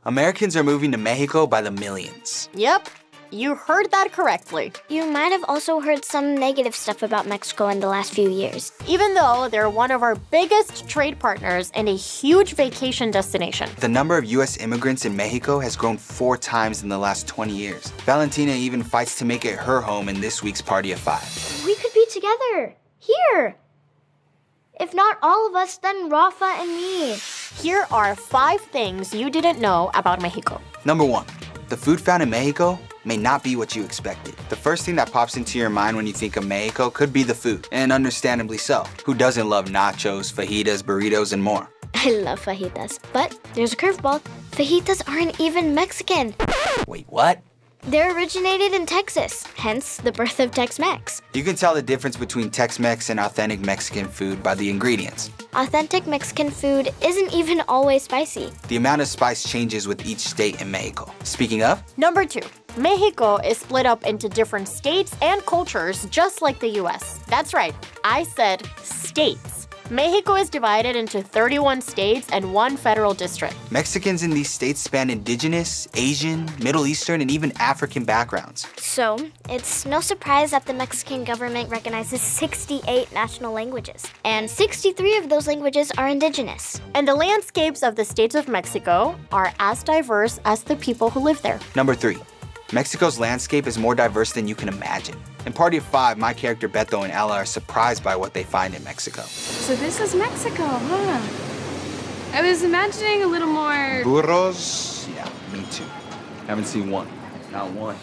Americans are moving to Mexico by the millions. Yep, you heard that correctly. You might have also heard some negative stuff about Mexico in the last few years. Even though they're one of our biggest trade partners and a huge vacation destination. The number of US immigrants in Mexico has grown 4 times in the last 20 years. Valentina even fights to make it her home in this week's Party of 5. We could be together, here. If not all of us, then Rafa and me. Here are 5 things you didn't know about Mexico. Number 1, the food found in Mexico may not be what you expected. The first thing that pops into your mind when you think of Mexico could be the food, and understandably so. Who doesn't love nachos, fajitas, burritos, and more? I love fajitas, but there's a curveball. Fajitas aren't even Mexican. Wait, what? They're originated in Texas, hence the birth of Tex-Mex. You can tell the difference between Tex-Mex and authentic Mexican food by the ingredients. Authentic Mexican food isn't even always spicy. The amount of spice changes with each state in Mexico. Speaking of, Number 2, Mexico is split up into different states and cultures just like the US. That's right, I said states. Mexico is divided into 31 states and 1 federal district. Mexicans in these states span indigenous, Asian, Middle Eastern, and even African backgrounds. So, it's no surprise that the Mexican government recognizes 68 national languages, and 63 of those languages are indigenous. And the landscapes of the states of Mexico are as diverse as the people who live there. Number 3, Mexico's landscape is more diverse than you can imagine. In Party of 5, my character Beto and Elle are surprised by what they find in Mexico. So this is Mexico, huh? I was imagining a little more... Burros? Yeah, me too. Haven't seen one. Not one.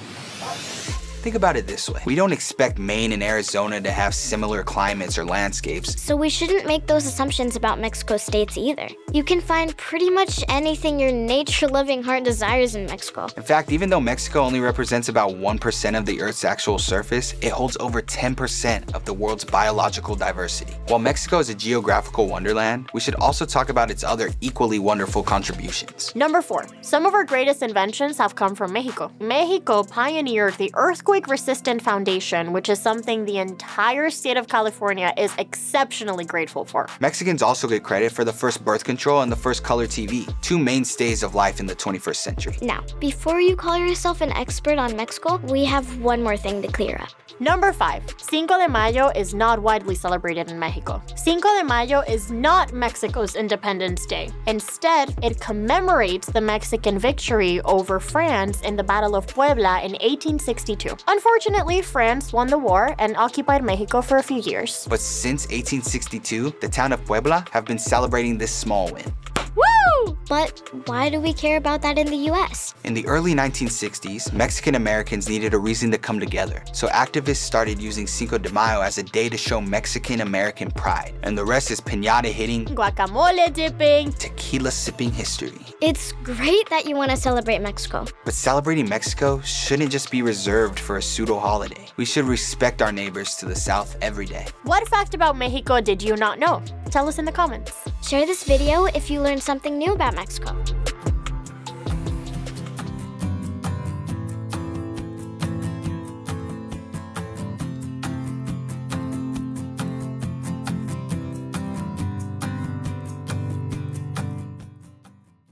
Think about it this way. We don't expect Maine and Arizona to have similar climates or landscapes. So we shouldn't make those assumptions about Mexico's states either. You can find pretty much anything your nature-loving heart desires in Mexico. In fact, even though Mexico only represents about 1% of the Earth's actual surface, it holds over 10% of the world's biological diversity. While Mexico is a geographical wonderland, we should also talk about its other equally wonderful contributions. Number 4, some of our greatest inventions have come from Mexico. Mexico pioneered the earthquake-resistant foundation, which is something the entire state of California is exceptionally grateful for. Mexicans also get credit for the first birth control and the first color TV, 2 mainstays of life in the 21st century. Now, before you call yourself an expert on Mexico, we have one more thing to clear up. Number 5, Cinco de Mayo is not widely celebrated in Mexico. Cinco de Mayo is not Mexico's Independence Day. Instead, it commemorates the Mexican victory over France in the Battle of Puebla in 1862. Unfortunately, France won the war and occupied Mexico for a few years. But since 1862, the town of Puebla have been celebrating this small win. Woo! But why do we care about that in the US? In the early 1960s, Mexican Americans needed a reason to come together, so activists started using Cinco de Mayo as a day to show Mexican American pride. And the rest is piñata hitting, Guacamole dipping, tequila sipping history. It's great that you want to celebrate Mexico. But celebrating Mexico shouldn't just be reserved for a pseudo-holiday. We should respect our neighbors to the south every day. What fact about Mexico did you not know? Tell us in the comments. Share this video if you learned something new about Mexico.